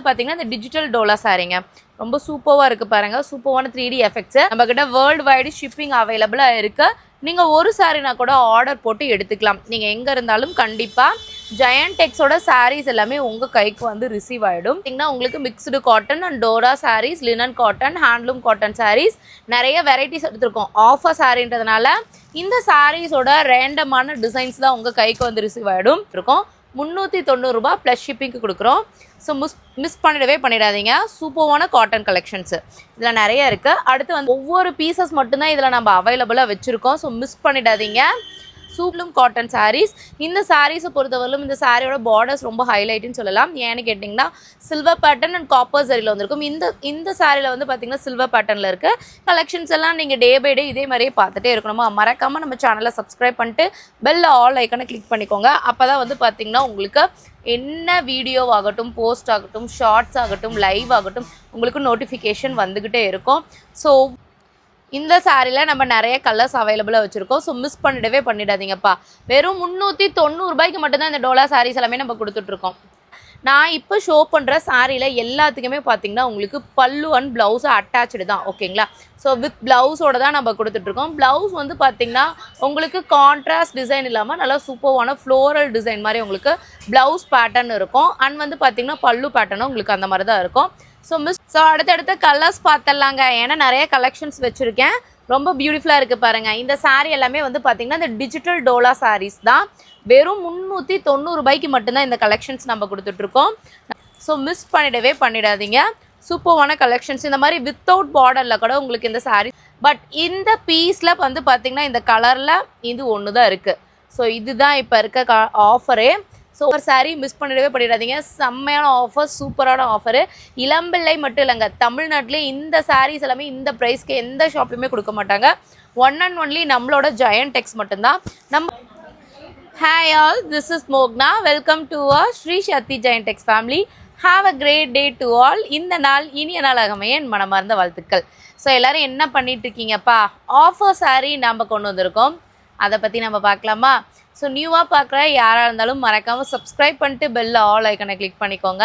பாத்தீங்கன்னா இந்த டிஜிட்டல் டோலா சாரீங்க ரொம்ப சூப்பரா இருக்கு பாருங்க. சூப்பரான 3D எஃபெக்ட்ஸ் நம்ம கிட்ட வேர்ல்ட் வைடு ஷிப்பிங் அவைலபிளா இருக்கு. நீங்க ஒரு சாரீனா கூட ஆர்டர் போட்டு எடுத்துக்கலாம். நீங்க எங்க இருந்தாலும் கண்டிப்பா ஜெயண்ட் டெக்ஸோட சாரீஸ் எல்லாமே உங்க கைக்கு வந்து ரிசீவ் ஆயிடும். உங்களுக்கு மிக்ஸ்டு காட்டன் அண்ட் டோரா sarees, linen cotton, handloom cotton sarees நிறைய வெரைட்டிஸ் எடுத்திருக்கோம். ஆஃபர் சாரின்றதுனால இந்த சாரீஸோட ரேண்டமான டிசைன்ஸ் தான் உங்க கைக்கு வந்து ரிசீவ் ஆயிடும் இருக்கும். 390 ரூபாய் ப்ளஸ் ஷிப்பிங்க்கு கொடுக்குறோம். ஸோ மிஸ் பண்ணிடவே பண்ணிடாதீங்க. சூப்பரான காட்டன் கலெக்ஷன்ஸ் இதில் நிறைய இருக்குது. அடுத்து வந்து ஒவ்வொரு பீசஸ் மட்டும்தான் இதில் நம்ம அவைலபிளாக வச்சுருக்கோம். ஸோ மிஸ் பண்ணிடாதீங்க. சூப்லும் காட்டன் சாரீஸ். இந்த சாரீஸை பொறுத்தவரையிலும் இந்த சாரியோட பார்டர்ஸ் ரொம்ப ஹைலைட்டுன்னு சொல்லலாம். ஏன்னு கேட்டிங்கன்னா சில்வர் பேட்டர்ன் அண்ட் காப்பர் சரியில் வந்திருக்கும். இந்த சாரியில் வந்து பார்த்திங்கன்னா சில்வர் பேட்டர்னில் இருக்குது. கலெக்ஷன்ஸ் எல்லாம் நீங்கள் டே பை டே இதே மாதிரியே பார்த்துட்டே இருக்கணுமா? மறக்காமல் நம்ம சேனலை சப்ஸ்கிரைப் பண்ணிட்டு பெல் ஆல் ஐக்கனை கிளிக் பண்ணிக்கோங்க. அப்போ தான் வந்து பார்த்திங்கன்னா உங்களுக்கு என்ன வீடியோ ஆகட்டும், போஸ்ட் ஆகட்டும், ஷார்ட்ஸ் ஆகட்டும், லைவ் ஆகட்டும் உங்களுக்கு நோட்டிஃபிகேஷன் வந்துக்கிட்டே இருக்கும். ஸோ இந்த சாரியில் நம்ம நிறைய கலர்ஸ் அவைலபிளாக வச்சுருக்கோம். ஸோ மிஸ் பண்ணிடவே பண்ணிடாதீங்கப்பா. வெறும் 390 ரூபாய்க்கு மட்டும்தான் இந்த டோலா சாரீஸ் எல்லாமே நம்ம கொடுத்துட்ருக்கோம். நான் இப்போ ஷோ பண்ணுற சாரியில் எல்லாத்துக்குமே பார்த்தீங்கன்னா உங்களுக்கு பல்லு அண்ட் ப்ளவுஸு அட்டாச்சு தான். ஓகேங்களா? ஸோ வித் ப்ளவுஸோட தான் நம்ம கொடுத்துட்ருக்கோம். ப்ளவுஸ் வந்து பார்த்திங்கன்னா உங்களுக்கு கான்ட்ராஸ்ட் டிசைன் இல்லாமல் நல்லா சூப்பரான ஃப்ளோரல் டிசைன் மாதிரி உங்களுக்கு ப்ளவுஸ் பேட்டர்ன் இருக்கும். அண்ட் வந்து பார்த்திங்கன்னா பல்லு பேட்டர்னும் உங்களுக்கு அந்த மாதிரி தான் இருக்கும். ஸோ அடுத்தடுத்த கலர்ஸ் பார்த்துடலாங்க. ஏன்னா நிறைய கலெக்ஷன்ஸ் வச்சுருக்கேன். ரொம்ப பியூட்டிஃபுல்லாக இருக்குது பாருங்கள். இந்த சாரீ எல்லாமே வந்து பார்த்திங்கன்னா இந்த டிஜிட்டல் டோலா சாரீஸ் தான். வெறும் 390 ரூபாய்க்கு மட்டும்தான் இந்த கலெக்ஷன்ஸ் நம்ம கொடுத்துட்ருக்கோம். ஸோ மிஸ் பண்ணிடவே பண்ணிடாதீங்க. சூப்பரான கலெக்ஷன்ஸ். இந்த மாதிரி வித்தவுட் பார்டரில் கூட உங்களுக்கு இந்த சாரீ. பட் இந்த பீஸில் வந்து பார்த்திங்கன்னா இந்த கலரில் இது ஒன்று தான் இருக்குது. ஸோ இதுதான் இப்போ இருக்க ஆஃபரே. ஸோ ஒரு சாரீ மிஸ் பண்ணிடவே பண்ணிடாதீங்க. செம்மையான ஆஃபர், சூப்பரான ஆஃபரு. இளம்பிள்ளை மட்டும் இல்லைங்க, தமிழ்நாட்டிலே இந்த சாரீஸ் எல்லாமே இந்த ப்ரைஸ்க்கு எந்த ஷாப்லையுமே கொடுக்க மாட்டாங்க. ஒன் அண்ட் ஒன்லி நம்மளோட ஜெயண்ட் டெக்ஸ் மட்டும்தான். ஹாய் ஆல், திஸ் இஸ் மோக்னா. Welcome to Sri Sakthi Giant Tex family. Have a great day to all. இந்த நாள் இனிய நாளாகவே என் மனமார்ந்த வாழ்த்துக்கள். ஸோ எல்லோரும் என்ன பண்ணிகிட்ருக்கீங்கப்பா? ஆஃபர் சாரீ நம்ம கொண்டு வந்திருக்கோம். அதை பற்றி நம்ம பார்க்கலாமா? ஸோ நியூவாக பார்க்குற யாராக இருந்தாலும் மறக்காமல் சப்ஸ்கிரைப் பண்ணிட்டு பெல் ஆல் ஐக்கனை கிளிக் பண்ணிக்கோங்க.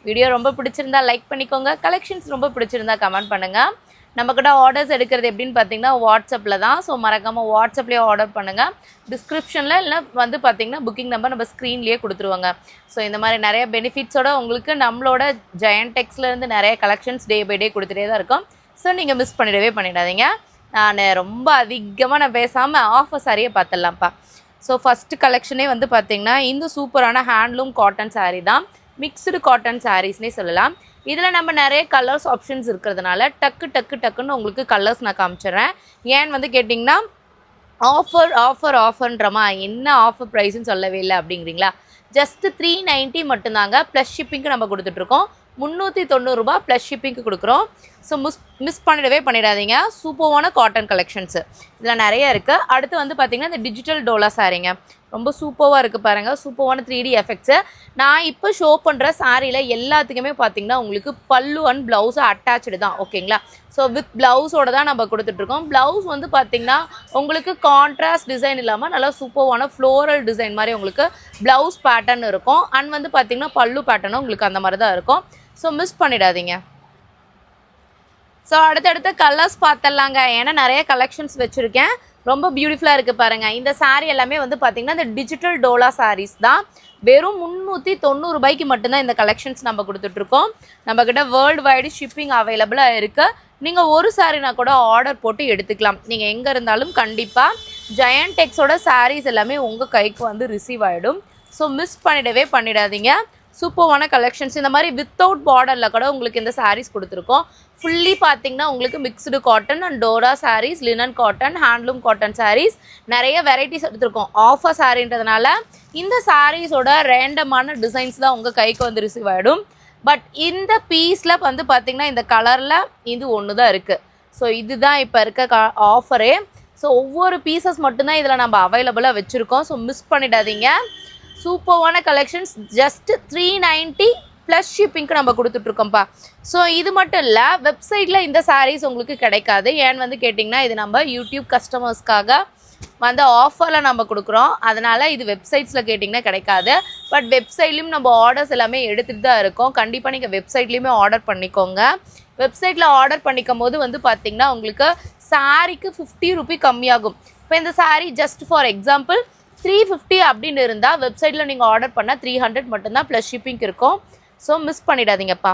வீடியோ ரொம்ப பிடிச்சிருந்தா லைக் பண்ணிக்கோங்க. கலெக்ஷன்ஸ் ரொம்ப பிடிச்சிருந்தா கமெண்ட் பண்ணுங்கள். நம்மக்கிட்ட ஆர்டர்ஸ் எடுக்கிறது எப்படின்னு பார்த்தீங்கன்னா வாட்ஸ்அப்பில் தான். ஸோ மறக்காமல் வாட்ஸ்அப்லேயே ஆர்டர் பண்ணுங்கள். டிஸ்கிரிப்ஷனில் இல்லை வந்து பார்த்திங்கன்னா புக்கிங் நம்பர் நம்ம ஸ்க்ரீன்லேயே கொடுத்துருவாங்க. ஸோ இந்த மாதிரி நிறைய பெனிஃபிட்ஸோடு உங்களுக்கு நம்மளோட ஜெயண்ட் டெக்ஸ்லேருந்து நிறைய கலெக்ஷன்ஸ் டே பை டே கொடுத்துட்டே தான் இருக்கும். ஸோ நீங்கள் மிஸ் பண்ணிடவே பண்ணிடாதீங்க. நான் ரொம்ப அதிகமாக நான் பேசாமல் ஆஃபர் சாரியே பார்த்துடலாம்ப்பா. ஸோ ஃபஸ்ட்டு கலெக்ஷனே வந்து பார்த்திங்கன்னா இந்த சூப்பரான ஹேண்ட்லூம் காட்டன் சாரீ தான். மிக்ஸ்டு காட்டன் சாரீஸ்னே சொல்லலாம். இதில் நம்ம நிறைய கலர்ஸ் ஆப்ஷன்ஸ் இருக்கிறதுனால டக்குன்னு உங்களுக்கு கலர்ஸ் நான் காமிச்சிடுறேன். ஏன்னு வந்து கேட்டிங்கன்னா ஆஃபர்ன்றமா என்ன ஆஃபர் ப்ரைஸ்ன்னு சொல்லவே இல்லை அப்படிங்கிறீங்களா? ஜஸ்ட்டு 390 மட்டும்தாங்க. ப்ளஸ் ஷிப்பிங்க்கு நம்ம கொடுத்துட்ருக்கோம். 390 ரூபாய் ப்ளஸ் ஷிப்பிங்க்கு கொடுக்குறோம். ஸோ மிஸ் பண்ணிடவே பண்ணிடாதீங்க. சூப்பரான காட்டன் கலெக்ஷன்ஸு இதில் நிறைய இருக்குது. அடுத்து வந்து பார்த்திங்கன்னா இந்த டிஜிட்டல் டோலா சாரீங்க ரொம்ப சூப்பராக இருக்குது பாருங்கள். சூப்பரான 3D எஃபெக்ட்ஸு. நான் இப்போ ஷோ பண்ணுற சாரியில் எல்லாத்துக்குமே பார்த்திங்கன்னா உங்களுக்கு பல்லு அண்ட் ப்ளவுஸு அட்டாச்சு தான். ஓகேங்களா? ஸோ வித் ப்ளவுஸோட தான் நம்ம கொடுத்துட்ருக்கோம். ப்ளவுஸ் வந்து பார்த்திங்கன்னா உங்களுக்கு கான்ட்ராஸ்ட் டிசைன் இல்லாமல் நல்லா சூப்பரான ஃப்ளோரல் டிசைன் மாதிரி உங்களுக்கு ப்ளவுஸ் பேட்டர்ன் இருக்கும். அண்ட் வந்து பார்த்திங்கன்னா பல்லு பேட்டர்னும் உங்களுக்கு அந்த மாதிரி தான் இருக்கும். ஸோ மிஸ் பண்ணிடாதீங்க. ஸோ அடுத்தடுத்த கலர்ஸ் பார்த்துடலாங்க. ஏன்னா நிறைய கலெக்ஷன்ஸ் வச்சுருக்கேன். ரொம்ப பியூட்டிஃபுல்லாக இருக்குது பாருங்கள். இந்த சாரீ எல்லாமே வந்து பார்த்திங்கன்னா இந்த டிஜிட்டல் டோலா சாரீஸ் தான். வெறும் 390 ரூபாய்க்கு மட்டும்தான் இந்த கலெக்ஷன்ஸ் நம்ம கொடுத்துட்ருக்கோம். நம்மக்கிட்ட வேர்ல்டு வைடு ஷிப்பிங் அவைலபிளாக இருக்குது. நீங்கள் ஒரு சாரீனா கூட ஆர்டர் போட்டு எடுத்துக்கலாம். நீங்கள் எங்கே இருந்தாலும் கண்டிப்பாக ஜெயண்ட் டெக்ஸோட சாரீஸ் எல்லாமே உங்கள் கைக்கு வந்து ரிசீவ் ஆகிடும். ஸோ மிஸ் பண்ணிடவே பண்ணிடாதீங்க. சூப்பரான கலெக்ஷன்ஸ். இந்த மாதிரி வித்தவுட் பார்டரில் கூட உங்களுக்கு இந்த சாரீஸ் கொடுத்துருக்கோம். ஃபுல்லி பார்த்திங்கன்னா உங்களுக்கு மிக்ஸ்டு காட்டன் அண்ட் டோரா sarees, linen cotton, handloom cotton sarees நிறைய வெரைட்டிஸ் எடுத்திருக்கோம். ஆஃபர் சாரின்றதுனால இந்த சாரீஸோட ரேண்டமான டிசைன்ஸ் தான் உங்கள் கைக்கு வந்து ரிசீவ் ஆகிடும். பட் இந்த பீஸில் வந்து பார்த்திங்கன்னா இந்த கலரில் இது ஒன்று தான் இருக்குது. ஸோ இதுதான் இப்போ இருக்க ஆஃபரே. ஸோ ஒவ்வொரு பீசஸ் மட்டும்தான் இதில் நம்ம அவைலபிளாக வச்சுருக்கோம். ஸோ மிஸ் பண்ணிடாதீங்க. சூப்பரான கலெக்ஷன்ஸ். ஜஸ்ட் 390 ப்ளஸ் ஷிப்பிங்க்கு நம்ம கொடுத்துட்ருக்கோம்ப்பா. ஸோ இது மட்டும் இல்லை, வெப்சைட்டில் இந்த சாரீஸ் உங்களுக்கு கிடைக்காது. ஏன்னு வந்து கேட்டிங்கன்னா இது நம்ம யூடியூப் கஸ்டமர்ஸ்க்காக வந்து ஆஃபரில் நம்ம கொடுக்குறோம். அதனால் இது வெப்சைட்ஸில் கேட்டிங்கன்னா கிடைக்காது. பட் வெப்சைட்லேயும் நம்ம ஆர்டர்ஸ் எல்லாமே எடுத்துகிட்டு தான் இருக்கோம். கண்டிப்பாக நீங்கள் வெப்சைட்லேயுமே ஆர்டர் பண்ணிக்கோங்க. வெப்சைட்டில் ஆர்டர் பண்ணிக்கும் போது வந்து பார்த்திங்கன்னா உங்களுக்கு சாரீக்கு 50 ரூபி கம்மியாகும். இப்போ இந்த சாரீ ஜஸ்ட் ஃபார் எக்ஸாம்பிள் 350 அப்படின்னு இருந்தால் வெப்சைட்டில் நீங்கள் ஆர்டர் பண்ணால் 300 மட்டும்தான் ப்ளஸ் ஷிப்பிங் இருக்கும். ஸோ மிஸ் பண்ணிடாதீங்கப்பா.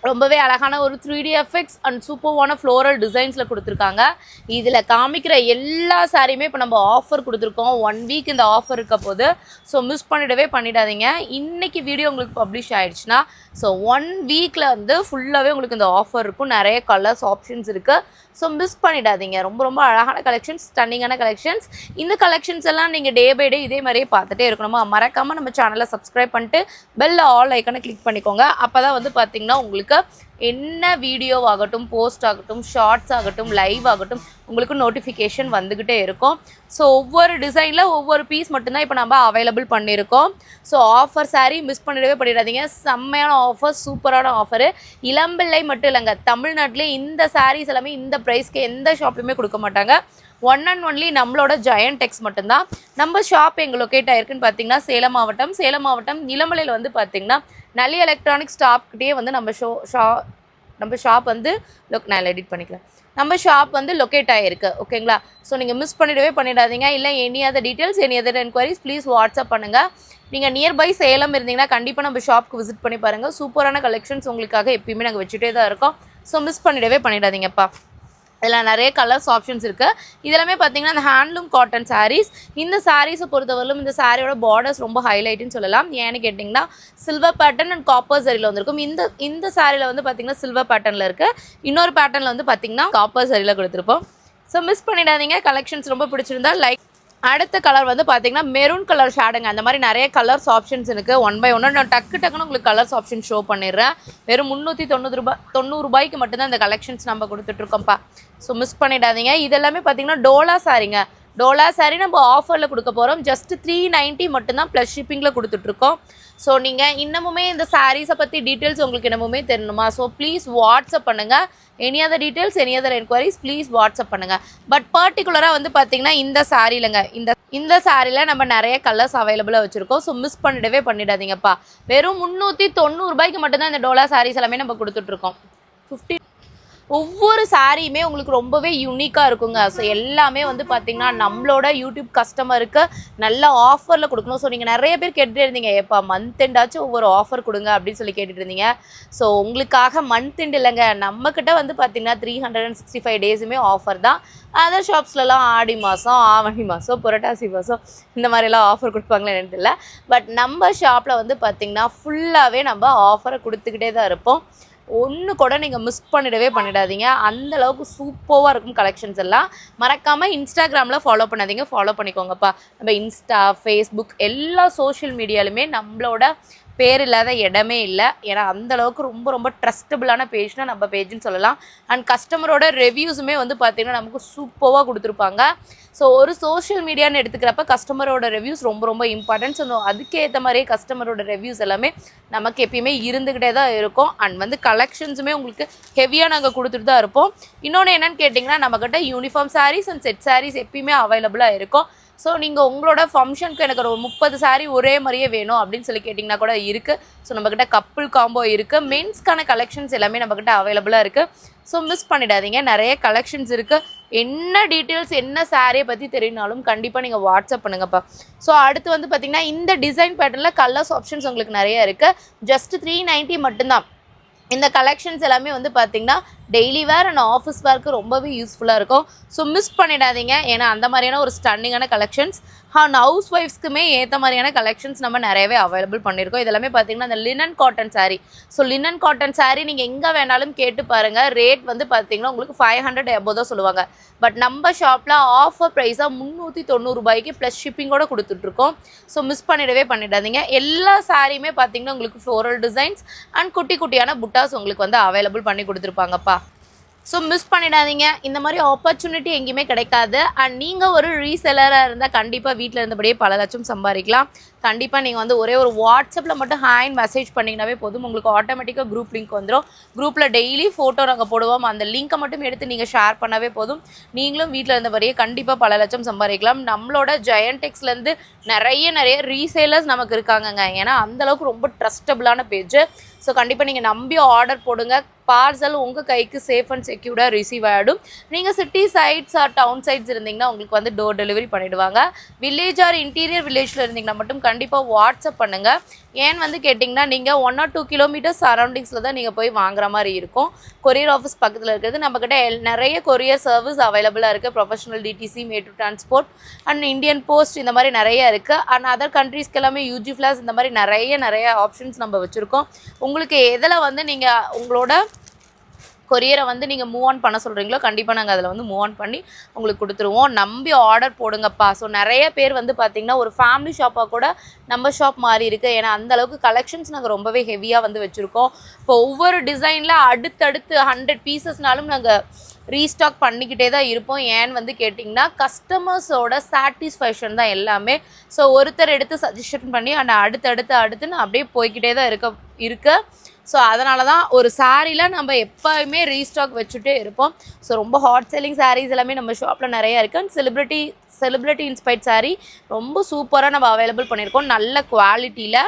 ரொம்பவே அழகான ஒரு 3D எஃபெக்ட்ஸ் அண்ட் சூப்பர்வான ஃப்ளோரல் டிசைன்ஸில் கொடுத்துருக்காங்க. இதில் காமிக்கிற எல்லா சாரியுமே இப்போ நம்ம ஆஃபர் கொடுத்துருக்கோம். 1 வீக் இந்த ஆஃபர் இருக்க போது. ஸோ மிஸ் பண்ணிடாதீங்க. இன்றைக்கி வீடியோ உங்களுக்கு பப்ளிஷ் ஆகிடுச்சுன்னா ஸோ 1 வீக்கில் வந்து ஃபுல்லாகவே உங்களுக்கு இந்த ஆஃபர் இருக்கும். நிறைய கலர்ஸ் ஆப்ஷன்ஸ் இருக்குது. ஸோ மிஸ் பண்ணிடாதீங்க. ரொம்ப அழகான கலெக்ஷன்ஸ், ஸ்டன்னிங்கான கலெக்ஷன்ஸ். இந்த கலெக்ஷன்ஸ் எல்லாம் நீங்கள் டே பை டே இதே மாதிரியே பார்த்துட்டே இருக்கணுமா? மறக்காமல் நம்ம சேனலை சப்ஸ்கிரைப் பண்ணிட்டு பெல் ஆல் ஐக்கானை கிளிக் பண்ணிக்கோங்க. அப்போ தான் வந்து பார்த்திங்கன்னா உங்களுக்கு என்ன வீடியோ ஆகட்டும், போஸ்ட் ஆகட்டும், ஷார்ட்ஸ் ஆகட்டும், லைவ் ஆகட்டும் உங்களுக்கு நோட்டிஃபிகேஷன் வந்துக்கிட்டே இருக்கும். ஸோ ஒவ்வொரு டிசைனில் ஒவ்வொரு பீஸ் மட்டும்தான் இப்போ நம்ம அவைலபிள் பண்ணியிருக்கோம். ஸோ ஆஃபர் சாரீ மிஸ் பண்ணிடாதீங்க. செம்மையான ஆஃபர், சூப்பரான ஆஃபரு. இளம்பிள்ளை மட்டும் இல்லைங்க, தமிழ்நாட்டிலே இந்த சாரீஸ் எல்லாமே இந்த ப்ரைஸ்க்கு எந்த ஷாப்லையுமே கொடுக்க மாட்டாங்க. ஒன் அண்ட் ஒன்லி நம்மளோட ஜெயண்ட் டெக்ஸ் மட்டும்தான். நம்ம ஷாப் எங்கே லொக்கேட் ஆகிருக்குன்னு பார்த்தீங்கன்னா சேலம் மாவட்டம் இளமலையில் வந்து பார்த்திங்கன்னா நல்லி எலக்ட்ரானிக் ஸ்டாப்கிட்டே வந்து நம்ம ஷாப் வந்து நான் எடிட் பண்ணிக்கிறேன். நம்ம ஷாப் வந்து லொக்கேட் ஆகிருக்கு. ஓகேங்களா? ஸோ நீங்கள் மிஸ் பண்ணிடாதீங்க. இல்லை any other details, any other enquiries please WhatsApp பண்ணுங்கள். நீங்கள் நியர்பை சேலம் இருந்தீங்கன்னா கண்டிப்பாக நம்ம ஷாப்புக்கு விசிட் பண்ணி பாருங்கள். சூப்பரான கலெக்ஷன்ஸ் உங்களுக்காக எப்பயுமே நாங்கள் வச்சுட்டே தான் இருக்கோம். ஸோ மிஸ் பண்ணிடாதீங்கப்பா. இதில் நிறைய கலர்ஸ் ஆப்ஷன்ஸ் இருக்குது. இதெல்லாமே பார்த்தீங்கன்னா இந்த ஹேண்ட்லூம் காட்டன் சாரீஸ். இந்த சாரீஸை பொறுத்தவரையிலும் இந்த சாரியோட பார்டர்ஸ் ரொம்ப ஹைலைட்டுன்னு சொல்லலாம். ஏன்னு கேட்டிங்கன்னா சில்வர் பேட்டர்ன் அண்ட் காப்பர் சரியில் வந்திருக்கும். இந்த சாரியில் வந்து பார்த்திங்கன்னா சில்வர் பேட்டர்னில் இருக்குது. இன்னொரு பேட்டர்னில் வந்து பார்த்திங்கன்னா காப்பர் சரியில் கொடுத்துருப்போம். ஸோ மிஸ் பண்ணிடாதீங்க. கலெக்ஷன்ஸ் ரொம்ப பிடிச்சிருந்தா லைக். அடுத்த கலர் வந்து பார்த்திங்கன்னா மெரூன் கலர் ஷேடுங்க. அந்த மாதிரி நிறைய கலர்ஸ் ஆப்ஷன்ஸ் இருக்குது. 1 by 1 நான் டக்குன்னு உங்களுக்கு கலர்ஸ் ஆப்ஷன் ஷோ பண்ணிடுறேன். வெறும் 390 ரூபாய்க்கு மட்டும்தான் இந்த கலெக்ஷன்ஸ் நம்ம கொடுத்துட்ருக்கோம்ப்பா. ஸோ மிஸ் பண்ணிடாதீங்க. இதெல்லாமே பார்த்திங்கன்னா டோலா சாரீங்க. டோலா சாரீ நம்ம ஆஃபரில் கொடுக்க போகிறோம். ஜஸ்ட் 390 மட்டும்தான் ப்ளஸ் ஷிப்பிங்கில் கொடுத்துட்ருக்கோம். ஸோ நீங்கள் இன்னமுமே இந்த சாரீஸை பற்றி டீட்டெயில்ஸ் உங்களுக்கு இன்னமுமே தெரியணுமா? ஸோ ப்ளீஸ் வாட்ஸ்அப் பண்ணுங்கள். Any other details, any other enquiries please WhatsApp பண்ணுங்கள். பட் பர்டிகுலராக வந்து பார்த்திங்கன்னா இந்த சாரீலங்க, இந்த சாரியில் நம்ம நிறைய கலர்ஸ் அவைலபிளாக வச்சுருக்கோம். ஸோ மிஸ் பண்ணிடாதீங்கப்பா. வெறும் 390 ரூபாய்க்கு மட்டும்தான் இந்த டோலா சாரீஸ் எல்லாமே நம்ம கொடுத்துட்ருக்கோம். ஒவ்வொரு சாரியுமே உங்களுக்கு ரொம்பவே யூனிக்காக இருக்குங்க. ஸோ எல்லாமே வந்து பார்த்திங்கன்னா நம்மளோட யூடியூப் கஸ்டமருக்கு நல்ல ஆஃபரில் கொடுக்கணும். ஸோ நீங்கள் நிறைய பேர் கேட்டுகிட்டே இருந்தீங்க, எப்போ மந்த் எண்டாச்சும் ஒவ்வொரு ஆஃபர் கொடுங்க அப்படின்னு சொல்லி கேட்டுட்டு இருந்தீங்க. ஸோ உங்களுக்காக மந்த் எண்ட் இல்லைங்க, நம்மக்கிட்ட வந்து பார்த்திங்கன்னா 365 டேஸுமே ஆஃபர் தான். அதர் ஷாப்ஸ்லலாம் ஆடி மாதம், ஆவணி மாதம், புரட்டாசி மாதம் இந்த மாதிரிலாம் ஆஃபர் கொடுப்பாங்களே என்னன்னு தெரியல. பட் நம்ம ஷாப்பில் வந்து பார்த்திங்கன்னா ஃபுல்லாகவே நம்ம ஆஃபரை கொடுத்துக்கிட்டே தான் இருப்போம். ஒன்று கூட நீங்கள் மிஸ் பண்ணிடாதீங்க. அந்தளவுக்கு சூப்பராக இருக்கும் கலெக்ஷன்ஸ் எல்லாம். மறக்காமல் இன்ஸ்டாகிராமில் ஃபாலோ பண்ணிக்கோங்கப்பா. நம்ம இன்ஸ்டா, ஃபேஸ்புக் எல்லா சோஷியல் மீடியாலுமே நம்மளோட பேர் இல்லாத இடமே இல்லை. ஏன்னா அந்தளவுக்கு ரொம்ப ட்ரஸ்டபுளான பேஜ்னால் நம்ம பேஜ்னு சொல்லலாம். அண்ட் கஸ்டமரோட ரிவ்யூஸுமே வந்து பார்த்திங்கன்னா நமக்கு சூப்பராக கொடுத்துருப்பாங்க. ஸோ ஒரு சோஷியல் மீடியான்னு எடுத்துக்கிறப்ப கஸ்டமரோட ரிவ்யூஸ் ரொம்ப இம்பார்ட்டன்ட். ஸோ அதுக்கேற்ற மாதிரியே கஸ்டமரோட ரிவ்யூஸ் எல்லாமே நமக்கு எப்பயுமே இருந்துக்கிட்டே தான் இருக்கும். அண்ட் வந்து கலெக்ஷன்ஸுமே உங்களுக்கு ஹெவியாக நாங்கள் கொடுத்துட்டு தான் இருப்போம். இன்னொன்று என்னென்னு கேட்டிங்கன்னா நம்மக்கிட்ட uniform sarees and set sarees எப்பயுமே அவைலபிளாக இருக்கும். ஸோ நீங்கள் உங்களோட ஃபங்க்ஷனுக்கு எனக்கு ஒரு 30 சாரீ ஒரே மாதிரியே வேணும் அப்படின்னு சொல்லி கேட்டிங்கன்னா கூட இருக்குது. ஸோ நம்மக்கிட்ட கப்புள் காம்போ இருக்குது. மென்ஸ்க்கான கலெக்ஷன்ஸ் எல்லாமே நம்மக்கிட்ட அவைலபிளாக இருக்குது. ஸோ மிஸ் பண்ணிடாதீங்க. நிறைய கலெக்ஷன்ஸ் இருக்குது. என்ன டீட்டெயில்ஸ், என்ன சாரியை பற்றி தெரியினாலும் கண்டிப்பாக நீங்கள் வாட்ஸ்அப் பண்ணுங்கப்பா. ஸோ அடுத்து வந்து பார்த்திங்கன்னா இந்த டிசைன் பேட்டர்னில் கலர்ஸ் ஆப்ஷன்ஸ் உங்களுக்கு நிறைய இருக்குது. ஜஸ்ட் 390 மட்டும்தான். இந்த கலெக்ஷன்ஸ் எல்லாமே வந்து பார்த்திங்கன்னா டெய்லி வேர் அண்ட் ஆஃபீஸ் வேர்க்கு ரொம்பவே யூஸ்ஃபுல்லாக இருக்கும். ஸோ மிஸ் பண்ணிடாதீங்க. ஏன்னா அந்த மாதிரியான ஒரு ஸ்டன்னிங்கான கலெக்ஷன்ஸ் அண்ட் ஹவுஸ் ஒய்ஃப்ஸ்க்குமே ஏற்ற மாதிரியான கலெக்ஷன்ஸ் நம்ம நிறையவே அவைலபிள் பண்ணியிருக்கோம். இதெல்லாமே பார்த்திங்கன்னா அந்த linen cotton sari. So linen cotton sari நீங்கள் எங்கே வேணாலும் கேட்டு பாருங்கள். ரேட் வந்து பார்த்திங்கன்னா உங்களுக்கு 500 above தான் சொல்லுவாங்க. பட் நம்ம ஷாப்பில் ஆஃபர் ப்ரைஸாக 390 ரூபாய்க்கு ப்ளஸ் ஷிப்பிங்கோடு கொடுத்துட்ருக்கோம். ஸோ மிஸ் பண்ணிடாதீங்க. எல்லா சாரியுமே பார்த்திங்கன்னா உங்களுக்கு ஃப்ளோரல் டிசைன்ஸ் அண்ட் குட்டியான புட்டாஸ் உங்களுக்கு வந்து அவைலபிள் பண்ணி கொடுத்துருப்பாங்கப்பா. ஸோ மிஸ் பண்ணிடாதீங்க. இந்த மாதிரி ஆப்பர்ச்சுனிட்டி எங்கேயுமே கிடைக்காது. அண்ட் நீங்கள் ஒரு ரீசெல்லராக இருந்தால் கண்டிப்பாக வீட்டில் இருந்தபடியே பல லட்சம் சம்பாதிக்கலாம். கண்டிப்பாக நீங்கள் வந்து ஒரே ஒரு வாட்ஸ்அப்பில் மட்டும் ஹேண்ட் மெசேஜ் பண்ணிங்கனாவே போதும், உங்களுக்கு ஆட்டோமேட்டிக்காக குரூப் லிங்க் வந்துடும். குரூப்பில் டெய்லி ஃபோட்டோ நாங்கள் போடுவோம், அந்த லிங்க்கை மட்டும் எடுத்து நீங்கள் ஷேர் பண்ணவே போதும், நீங்களும் வீட்டில் இருந்தபடியே கண்டிப்பாக பல லட்சம் சம்பாதிக்கலாம். நம்மளோட ஜெயண்டெக்ஸ்லேருந்து நிறைய ரீசேலர்ஸ் நமக்கு இருக்காங்கங்க. ஏன்னா அந்தளவுக்கு ரொம்ப ட்ரஸ்டபுளான பேஜ். ஸோ கண்டிப்பாக நீங்கள் நம்பி ஆர்டர் போடுங்க. பார்சல் உங்கள் கைக்கு சேஃப் அண்ட் செக்யூர்டாக ரிசீவ் ஆகிடும். நீங்கள் city sides or town sides இருந்தீங்கன்னா உங்களுக்கு வந்து டோர் டெலிவரி பண்ணிவிடுவாங்க. வில்லேஜ் ஆர் இன்டீரியர் வில்லேஜில் இருந்தீங்கன்னா மட்டும் கண்டிப்பாக வாட்ஸ்அப் பண்ணுங்கள். ஏன்னு வந்து கேட்டிங்கன்னா நீங்கள் 1 or 2 கிலோமீட்டர்ஸ் சரௌண்டிங்ஸில் தான் நீங்கள் போய் வாங்குற மாதிரி இருக்கும். கொரியர் ஆஃபீஸ் பக்கத்தில் இருக்கிறது. நம்மக்கிட்ட நிறைய கொரியர் சர்வீஸ் அவைலபிளாக இருக்குது. Professional DTC, matter transport and Indian post இந்த மாதிரி நிறைய இருக்குது. அண்ட் அதர் கண்ட்ரீஸ்க்கு எல்லாமே யூஜி ஃப்ளாஸ் இந்த மாதிரி நிறைய ஆப்ஷன்ஸ் நம்ம வச்சுருக்கோம். உங்களுக்கு எதில் வந்து நீங்கள் உங்களோட கொரியரை வந்து நீங்கள் மூவ் ஆன் பண்ண சொல்கிறீங்களோ கண்டிப்பாக நாங்கள் அதில் வந்து மூவ் ஆன் பண்ணி உங்களுக்கு கொடுத்துருவோம். நம்பி ஆர்டர் போடுங்கப்பா. ஸோ நிறைய பேர் வந்து பார்த்திங்கன்னா ஒரு ஃபேமிலி ஷாப்பாக கூட நம்ம ஷாப் மாறி இருக்குது. ஏன்னா அந்தளவுக்கு கலெக்ஷன்ஸ் நாங்கள் ரொம்பவே ஹெவியாக வந்து வச்சுருக்கோம். இப்போ ஒவ்வொரு டிசைனில் அடுத்தடுத்து 100 பீசஸ்னாலும் நாங்கள் ரீஸ்டாக் பண்ணிக்கிட்டே தான் இருப்போம். ஏன்னு வந்து கேட்டிங்கன்னா கஸ்டமர்ஸோட சாட்டிஸ்ஃபேக்ஷன் தான் எல்லாமே. ஸோ ஒருத்தர் எடுத்து சஜஷன் பண்ணி அந்த அடுத்துன்னு அப்படியே போய்கிட்டே தான் இருக்கு. ஸோ அதனால தான் ஒரு சாரீல நம்ம எப்போயுமே ரீஸ்டாக் வச்சுட்டே இருப்போம். ஸோ ரொம்ப ஹாட் செல்லிங் சாரீஸ் எல்லாமே நம்ம ஷாப்பில் நிறையா இருக்குது. அண்ட் செலிப்ரிட்டி இன்ஸ்பைர்ட் சாரீ ரொம்ப சூப்பராக நம்ம அவைலபிள் பண்ணியிருக்கோம், நல்ல குவாலிட்டியில்.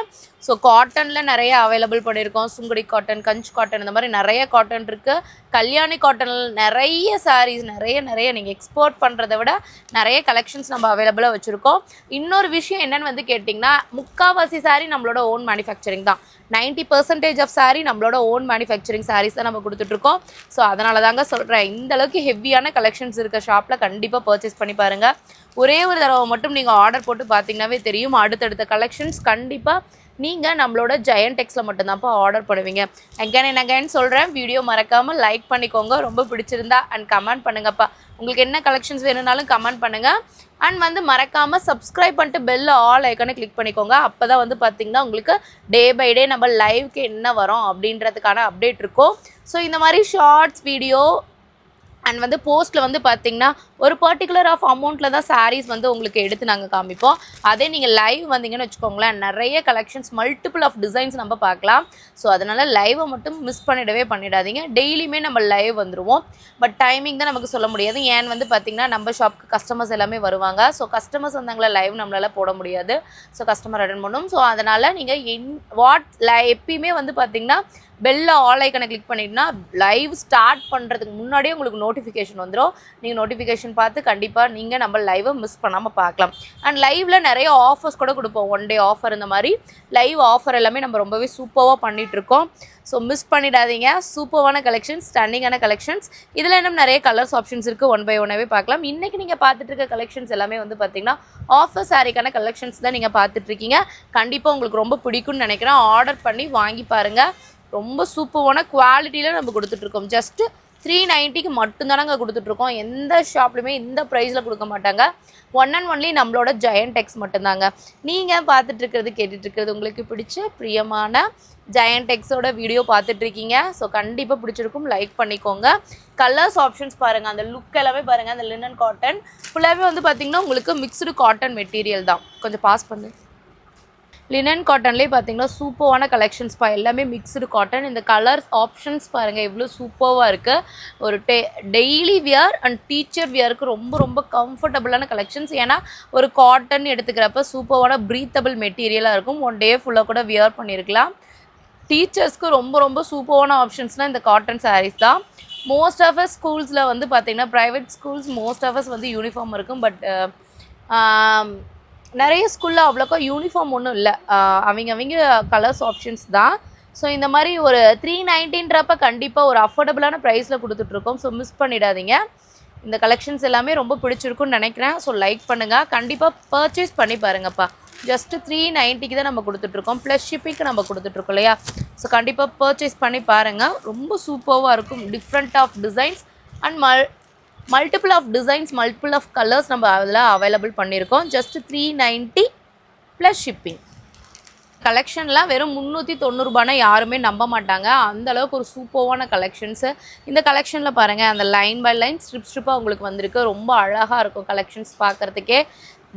ஸோ காட்டனில் நிறைய அவைலபிள் பண்ணியிருக்கோம். சுங்குடி காட்டன், கஞ்ச் காட்டன், இந்த மாதிரி நிறைய காட்டன் இருக்குது. கல்யாணி காட்டனில் நிறைய சாரீஸ் நிறைய நீங்கள் எக்ஸ்போர்ட் பண்ணுறதை விட நிறைய கலெக்ஷன்ஸ் நம்ம அவைலபிளாக வச்சுருக்கோம். இன்னொரு விஷயம் என்னென்னு வந்து கேட்டிங்கன்னா முக்கால்வாசி சாரீ நம்மளோட ஓன் மேனுஃபேக்சரிங் தான். 90% ஆஃப் சாரீ நம்மளோட ஓன் மேனுஃபேக்சரிங் சாரீஸ் தான் நம்ம கொடுத்துட்ருக்கோம். ஸோ அதனால தாங்க சொல்கிறேன், இந்தளவுக்கு ஹெவியான கலெக்ஷன்ஸ் இருக்க ஷாப்பில் கண்டிப்பாக பர்ச்சேஸ் பண்ணி பாருங்கள். ஒரே ஒரு தடவை மட்டும் நீங்கள் ஆர்டர் போட்டு பார்த்தீங்கன்னாவே தெரியும், அடுத்தடுத்த கலெக்ஷன்ஸ் கண்டிப்பாக நீங்கள் நம்மளோட ஜெயண்டெக்ஸில் மட்டும்தான்ப்பா ஆர்டர் பண்ணுவீங்க. அகைன் சொல்கிறேன், வீடியோ மறக்காமல் லைக் பண்ணிக்கோங்க. ரொம்ப பிடிச்சிருந்தா அண்ட் கமெண்ட் பண்ணுங்கப்பா. உங்களுக்கு என்ன கலெக்ஷன்ஸ் வேணும்னாலும் கமெண்ட் பண்ணுங்கள். அண்ட் வந்து மறக்காமல் சப்ஸ்கிரைப் பண்ணிட்டு பெல் ஆல் ஐக்கானை கிளிக் பண்ணிக்கோங்க. அப்போ தான் வந்து பார்த்திங்கன்னா உங்களுக்கு டே பை டே நம்ம லைவ்க்கு என்ன வரோம் அப்படின்றதுக்கான அப்டேட் இருக்கும். ஸோ இந்த மாதிரி ஷார்ட்ஸ் வீடியோ அண்ட் வந்து போஸ்ட்டில் வந்து பார்த்திங்கன்னா ஒரு பர்டிகுலர் ஆஃப் அமௌண்ட்டில் தான் சாரீஸ் வந்து உங்களுக்கு எடுத்து நாங்கள் காமிப்போம். அதே நீங்கள் லைவ் வந்தீங்கன்னு வச்சுக்கோங்களேன், நிறைய கலெக்ஷன்ஸ் மல்டிபிள் ஆஃப் டிசைன்ஸ் நம்ம பார்க்கலாம். ஸோ அதனால் லைவை மட்டும் மிஸ் பண்ணிடாதீங்க. டெய்லியுமே நம்ம லைவ் வந்துடுவோம். பட் டைமிங் தான் நமக்கு சொல்ல முடியாது. ஏன்னு வந்து பார்த்திங்கன்னா நம்ம ஷாப்புக்கு கஸ்டமர்ஸ் எல்லாமே வருவாங்க. ஸோ கஸ்டமர்ஸ் வந்தாங்களா லைவ் நம்மளால் போட முடியாது. ஸோ கஸ்டமர் அட்டெண்ட் பண்ணணும். ஸோ அதனால் நீங்கள் எப்பயுமே வந்து பார்த்திங்கன்னா பெல்ல ஆல் ஐக்கனை கிளிக் பண்ணிட்டுனா லைவ் ஸ்டார்ட் பண்ணுறதுக்கு முன்னாடியே உங்களுக்கு நோட்டிஃபிகேஷன் வந்துடும். நீங்கள் நோட்டிஃபிகேஷன் பார்த்து கண்டிப்பாக நீங்கள் நம்ம லைவை மிஸ் பண்ணாமல் பார்க்கலாம். அண்ட் லைவில் நிறைய ஆஃபர்ஸ் கூட கொடுப்போம். 1 day ஆஃபர், இந்த மாதிரி லைவ் ஆஃபர் எல்லாமே நம்ம ரொம்பவே சூப்பராக பண்ணிகிட்ருக்கோம். ஸோ மிஸ் பண்ணிடாதீங்க. சூப்பரான கலெக்ஷன்ஸ், ஸ்டன்னிங்கான கலெக்ஷன்ஸ். இதில் இன்னும் நிறைய கலர்ஸ் ஆப்ஷன்ஸ் இருக்குது. 1 by 1 பார்க்கலாம். இன்றைக்கி நீங்கள் பார்த்துட்டு இருக்க கலெக்ஷன்ஸ் எல்லாமே வந்து பார்த்திங்கன்னா ஆஃபர் சாரிக்கான கலெக்ஷன்ஸ் தான் நீங்கள் பார்த்துட்ருக்கீங்க. கண்டிப்பாக உங்களுக்கு ரொம்ப பிடிக்கும்னு நினைக்கிறேன். ஆர்டர் பண்ணி வாங்கி பாருங்கள். ரொம்ப சூப்பரான குவாலிட்டியில் நம்ம கொடுத்துட்ருக்கோம். ஜஸ்ட்டு 390க்கு மட்டும்தான் நாங்கள் கொடுத்துட்ருக்கோம். எந்த ஷாப்லையுமே இந்த ப்ரைஸில் கொடுக்க மாட்டாங்க. ஒன் அண்ட் ஒன்லி நம்மளோட ஜெயண்டெக்ஸ் மட்டும்தாங்க. நீங்கள் பார்த்துட்ருக்கிறது கேட்டுட்ருக்கிறது உங்களுக்கு பிடிச்ச பிரியமான ஜெயண்டெக்ஸோட வீடியோ பார்த்துட்ருக்கீங்க. ஸோ கண்டிப்பாக பிடிச்சிருக்கும், லைக் பண்ணிக்கோங்க. கலர்ஸ் ஆப்ஷன்ஸ் பாருங்கள், அந்த லுக் எல்லாமே பாருங்கள். அந்த லினன் காட்டன் ஃபுல்லாகவே வந்து பார்த்திங்கன்னா உங்களுக்கு மிக்ஸ்டு காட்டன் மெட்டீரியல் தான். கொஞ்சம் பாஸ் பண்ணு. லினன் காட்டன்லேயே பார்த்தீங்கன்னா சூப்பரான கலெக்ஷன்ஸ் எல்லாமே மிக்ஸ்டு காட்டன். இந்த கலர்ஸ் ஆப்ஷன்ஸ் பாருங்கள் எவ்வளோ சூப்பராக இருக்குது. ஒரு டெய்லி வியர் அண்ட் டீச்சர் வியருக்கு ரொம்ப கம்ஃபர்டபுளான கலெக்ஷன்ஸ். ஏன்னா ஒரு காட்டன் எடுத்துக்கிறப்ப சூப்பரான ப்ரீத்தபிள் மெட்டீரியலாக இருக்கும். 1 day ஃபுல்லாக கூட வியர் பண்ணியிருக்கலாம். டீச்சர்ஸ்க்கு ரொம்ப சூப்பரான ஆப்ஷன்ஸ்னால் இந்த காட்டன் சாரீஸ் தான். மோஸ்ட் ஆஃப் அஸ் ஸ்கூல்ஸில் வந்து பார்த்திங்கன்னா private schools most of us வந்து யூனிஃபார்ம் இருக்கும். பட் நிறைய ஸ்கூலில் அவ்வளோக்கா யூனிஃபார்ம் ஒன்றும் இல்லை. அவங்க கலர்ஸ் ஆப்ஷன்ஸ் தான். ஸோ இந்த மாதிரி ஒரு 390ன்றப்ப கண்டிப்பாக ஒரு அஃபோர்டபுளான ப்ரைஸில் கொடுத்துட்ருக்கோம். ஸோ மிஸ் பண்ணிடாதீங்க. இந்த கலெக்ஷன்ஸ் எல்லாமே ரொம்ப பிடிச்சிருக்குன்னு நினைக்கிறேன். ஸோ லைக் பண்ணுங்கள், கண்டிப்பாக பர்ச்சேஸ் பண்ணி பாருங்கப்பா. ஜஸ்ட்டு 390க்கு தான் நம்ம கொடுத்துட்ருக்கோம். ப்ளஸ் ஷிப்பிங்க்கு நம்ம கொடுத்துட்ருக்கோம் இல்லையா. ஸோ கண்டிப்பாக பர்ச்சேஸ் பண்ணி பாருங்கள். ரொம்ப சூப்பராக இருக்கும். Different of designs and multiple of designs, multiple of colours நம்ம அதில் அவைலபிள் பண்ணியிருக்கோம். Just 390 plus shipping. கலெக்ஷன்லாம் வெறும் 390 ரூபாய்னா யாருமே நம்ப மாட்டாங்க. அந்த அளவுக்கு ஒரு சூப்பரான கலெக்ஷன்ஸு. இந்த கலெக்ஷனில் பாருங்கள், அந்த லைன் பை லைன் ஸ்ட்ரிப்பாக உங்களுக்கு வந்திருக்கு. ரொம்ப அழகாக இருக்கும் கலெக்ஷன்ஸ் பார்க்குறதுக்கே.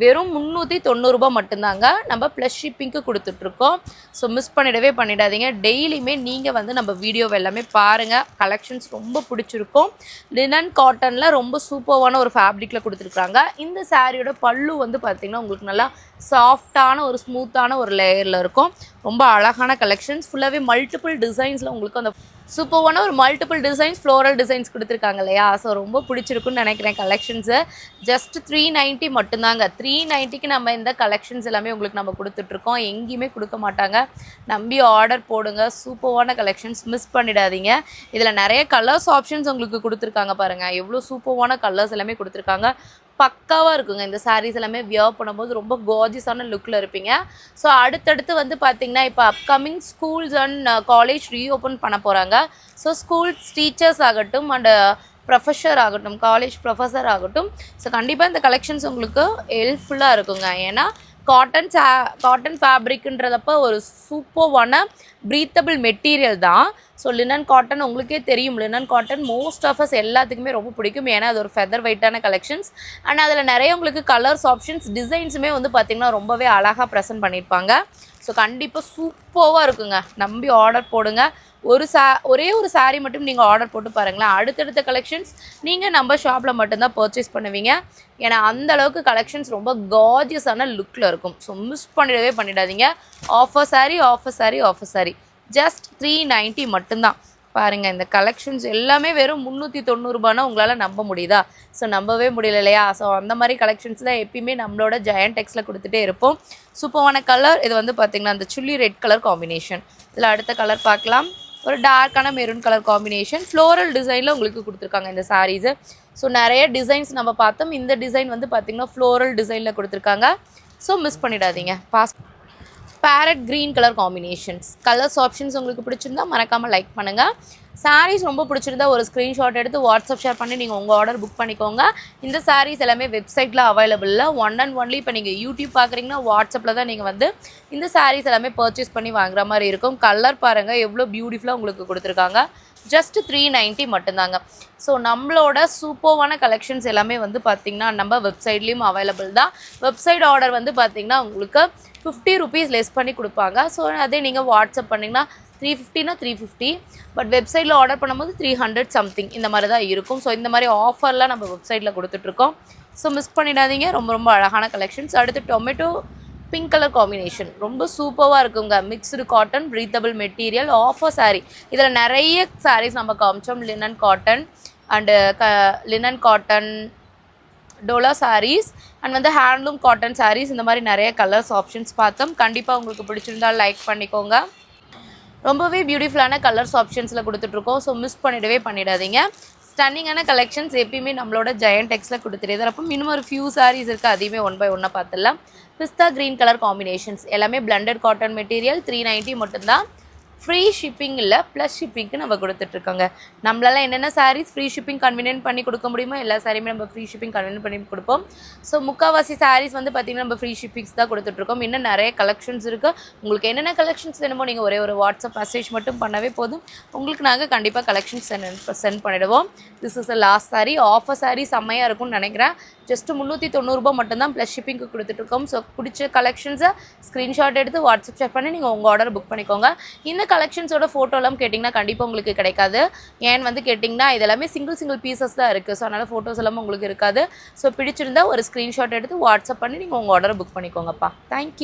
வெறும் 390 ரூபாய் மட்டும்தாங்க. நம்ம ப்ளஸ் ஷிப்பிங்க்கு கொடுத்துட்ருக்கோம். ஸோ மிஸ் பண்ணிடாதீங்க. டெய்லியுமே நீங்கள் வந்து நம்ம வீடியோவை எல்லாமே பாருங்கள். கலெக்ஷன்ஸ் ரொம்ப பிடிச்சிருக்கும். லினன் காட்டனில் ரொம்ப சூப்பரான ஒரு ஃபேப்ரிக்கில் கொடுத்துருக்காங்க. இந்த சாரியோட பல்லு வந்து பார்த்திங்கன்னா உங்களுக்கு நல்லா சாஃப்டான ஒரு ஸ்மூத்தான ஒரு லேயரில் இருக்கும். ரொம்ப அழகான கலெக்ஷன்ஸ். ஃபுல்லாகவே மல்டிபிள் டிசைன்ஸில் உங்களுக்கு அந்த சூப்பரான ஒரு மல்டிபிள் டிசைன்ஸ் ஃப்ளோரல் டிசைன்ஸ் கொடுத்துருக்காங்க இல்லையா? ஸோ ரொம்ப பிடிச்சிருக்குன்னு நினைக்கிறேன் கலெக்ஷன்ஸு. ஜஸ்ட் 390 மட்டும்தாங்க. 390க்கு நம்ம இந்த கலெக்ஷன்ஸ் எல்லாமே உங்களுக்கு நம்ம கொடுத்துட்ருக்கோம். எங்கேயுமே கொடுக்க மாட்டாங்க. நம்பி ஆர்டர் போடுங்க. சூப்பரான கலெக்ஷன்ஸ், மிஸ் பண்ணிடாதீங்க. இதில் நிறைய கலர்ஸ் ஆப்ஷன்ஸ் உங்களுக்கு கொடுத்துருக்காங்க பாருங்கள். எவ்வளோ சூப்பரான கலர்ஸ் எல்லாமே கொடுத்துருக்காங்க. பக்காவாக இருக்குங்க. இந்த சாரீஸ் எல்லாமே வியர் பண்ணும்போது ரொம்ப கார்ஜியஸான லுக்கில் இருப்பீங்க. ஸோ அடுத்தடுத்து வந்து பார்த்திங்கன்னா இப்போ upcoming schools and college reopen பண்ண போகிறாங்க. ஸோ ஸ்கூல்ஸ் டீச்சர்ஸ் ஆகட்டும் அண்ட் ப்ரொஃபஸர் ஆகட்டும், காலேஜ் ப்ரொஃபஸர் ஆகட்டும், ஸோ கண்டிப்பாக இந்த கலெக்ஷன்ஸ் உங்களுக்கு ஹெல்ப்ஃபுல்லாக இருக்குங்க. ஏன்னா காட்டன் ஃபேப்ரிக்ன்றதப்போ ஒரு சூப்பர்வான ப்ரீத்தபிள் மெட்டீரியல் தான். ஸோ லினன் காட்டன் உங்களுக்கே தெரியும். Linen cotton most of us எல்லாத்துக்குமே ரொம்ப பிடிக்கும். ஏன்னா அது ஒரு ஃபெதர் வெயிட்டான கலெக்ஷன்ஸ். அண்ட் அதில் நிறைய உங்களுக்கு கலர்ஸ் ஆப்ஷன்ஸ் டிசைன்ஸுமே வந்து பார்த்திங்கன்னா ரொம்பவே அழகாக ப்ரெசென்ட் பண்ணியிருப்பாங்க. ஸோ கண்டிப்பாக சூப்பராக இருக்குங்க. நம்பி ஆர்டர் போடுங்க. ஒரே ஒரு சாரீ மட்டும் நீங்கள் ஆர்டர் போட்டு பாருங்களேன். அடுத்தடுத்த கலெக்ஷன்ஸ் நீங்கள் நம்ம ஷாப்பில் மட்டும்தான் பர்ச்சேஸ் பண்ணுவீங்க. ஏன்னா அந்த அளவுக்கு கலெக்ஷன்ஸ் ரொம்ப கார்ஜியஸான லுக்கில் இருக்கும். ஸோ மிஸ் பண்ணிடாதீங்க. ஆஃபர் சாரீ ஜஸ்ட் 390 மட்டும்தான். பாருங்கள், இந்த கலெக்ஷன்ஸ் எல்லாமே வெறும் 390 ரூபாய்னா உங்களால் நம்ப முடியுதா? ஸோ நம்பவே முடியல இல்லையா? ஸோ அந்த மாதிரி கலெக்ஷன்ஸ் தான் எப்பயுமே நம்மளோட ஜெயண்ட் டெக்ஸில் கொடுத்துட்டே இருப்போம். சூப்பரான கலர் இது வந்து பார்த்திங்கன்னா அந்த சுள்ளி ரெட் கலர் காம்பினேஷன். இதில் அடுத்த கலர் பார்க்கலாம். ஒரு டார்க்கான மெரூன் கலர் காம்பினேஷன் ஃப்ளோரல் டிசைனில் உங்களுக்கு கொடுத்துருக்காங்க இந்த சாரீஸு. ஸோ நிறைய டிசைன்ஸ் நம்ம பார்த்தோம். இந்த டிசைன் வந்து பார்த்திங்கன்னா ஃப்ளோரல் டிசைனில் கொடுத்துருக்காங்க. ஸோ மிஸ் பண்ணிடாதீங்க. Farad green colour combinations. Colours options உங்களுக்கு பிடிச்சிருந்தா மறக்காமல் லைக் பண்ணுங்கள். சாரீஸ் ரொம்ப பிடிச்சிருந்தா ஒரு ஸ்க்ரீன்ஷாட் எடுத்து வாட்ஸ்அப் ஷேர் பண்ணி நீங்கள் உங்கள் ஆர்டர் புக் பண்ணிக்கோங்க. இந்த சாரீஸ் எல்லாமே வெப்சைட்டில் அவைலபிளில் ஒன் அண்ட் ஒன்லி. இப்போ நீங்கள் யூடியூப் பார்க்குறீங்கன்னா வாட்ஸ்அப்பில் தான் நீங்கள் வந்து இந்த சாரீஸ் எல்லாமே பர்ச்சேஸ் பண்ணி வாங்குற மாதிரி இருக்கும். கலர் பாருங்கள் எவ்வளோ பியூட்டிஃபுல்லாக உங்களுக்கு கொடுத்துருக்காங்க. ஜஸ்ட் 390 மட்டும்தாங்க. ஸோ நம்மளோட சூப்பர்வான கலெக்ஷன்ஸ் எல்லாமே வந்து பார்த்திங்கன்னா நம்ம வெப்சைட்லேயும் அவைலபிள் தான். வெப்சைட் ஆர்டர் வந்து பார்த்திங்கன்னா உங்களுக்கு 50 ருபீஸ் லெஸ் பண்ணி கொடுப்பாங்க. ஸோ அதே நீங்கள் வாட்ஸ்அப் பண்ணிங்கன்னா 350னா 350. பட் வெப்சைட்டில் ஆர்டர் பண்ணும்போது 300 சம்திங் இந்த மாதிரி தான் இருக்கும். ஸோ இந்த மாதிரி ஆஃபர்லாம் நம்ம வெப்சைட்டில் கொடுத்துட்ருக்கோம். ஸோ மிஸ் பண்ணிடாதீங்க. ரொம்ப அழகான கலெக்ஷன்ஸ். அடுத்து டொமேட்டோ பிங்க் கலர் காம்பினேஷன் ரொம்ப சூப்பராக இருக்குங்க. Mixed cotton breathable material offer sari. இதில் நிறைய சாரீஸ் நம்ம காமிச்சோம். Linen cotton and linen cotton Dola saris and வந்து ஹேண்ட்லூம் காட்டன் சாரீஸ். இந்த மாதிரி நிறைய கலர்ஸ் ஆப்ஷன்ஸ் பார்த்தோம். கண்டிப்பாக உங்களுக்கு பிடிச்சிருந்தால் லைக் பண்ணிக்கோங்க. ரொம்பவே பியூட்டிஃபுல்லான கலர்ஸ் ஆப்ஷன்ஸில் கொடுத்துட்ருக்கோம். ஸோ மிஸ் பண்ணிடாதீங்க. ஸ்டன்னிங்கான கலெக்ஷன்ஸ் எப்பயுமே நம்மளோட ஜெயண்ட் டெக்ஸில் கொடுத்துட்டு அப்போ இன்னும் ஒரு ஃபியூ சாரீஸ் இருக்குது. அதையுமே ஒன் பை ஒன்னாக பார்த்துடலாம். பிஸ்தா க்ரீன் கலர் காம்பினேஷன்ஸ் எல்லாமே பிளண்டட் காட்டன் மெட்டீரியல். 390 மட்டும்தான். ஃப்ரீ ஷிப்பிங் இல்லை, ப்ளஸ் ஷிப்பிங்க்கு நம்ம கொடுத்துட்ருக்கோங்க. நம்மளால என்னென்ன சாரீஸ் ஃப்ரீ ஷிப்பிங் கன்வீனியன்ட் பண்ணி கொடுக்க முடியுமோ எல்லா சாரியுமே நம்ம ஃப்ரீ ஷிப்பிங் கன்வீனியன்ட் பண்ணி கொடுப்போம். ஸோ முக்கால்வாசி சாரீஸ் வந்து பார்த்திங்கன்னா நம்ம ஃப்ரீ ஷிப்பிங்ஸ் தான் கொடுத்துட்ருக்கோம். இன்னும் நிறைய கலெக்ஷன்ஸ் இருக்குது. உங்களுக்கு என்னென்ன கலெக்ஷன்ஸ் வேணுமோ நீங்கள் ஒரு வாட்ஸ்அப் மெசேஜ் மட்டும் பண்ணவே போதும். உங்களுக்கு நாங்கள் கண்டிப்பாக கலெக்ஷன்ஸ் சென்ட் பண்ணிவிடுவோம். This is a last sari. Offer sari செம்மையாக இருக்கும்னு நினைக்கிறேன். ஜஸ்ட் 390 ரூபாய் மட்டும்தான் ப்ளஸ் ஷிப்பிங்க்கு கொடுத்துட்ருக்கோம். ஸோ பிடிச்ச கலெக்ஷன்ஸை ஸ்க்ரீன்ஷாட் எடுத்து வாட்ஸ்அப் ஷேர் பண்ணி நீங்கள் உங்கள் ஆர்டர் புக் பண்ணிக்கோங்க. இந்த கலெக்ஷன்ஸோட ஃபோட்டோலாம் கேட்டிங்கன்னா கண்டிப்பாக உங்களுக்கு கிடைக்காது. ஏன்னு வந்து கேட்டிங்கன்னா இதெல்லாமே சிங்கிள் பீசஸ் தான் இருக்குது. ஸோ அதனால் ஃபோட்டோஸ் எல்லாமே உங்களுக்கு இருக்காது. ஸோ பிடிச்சிருந்தா ஒரு ஸ்க்ரீன்ஷாட் எடுத்து வாட்ஸ்அப் பண்ணி நீங்கள் உங்கள் ஆர்டரை புக் பண்ணிக்கோங்கப்பா. தேங்க்யூ.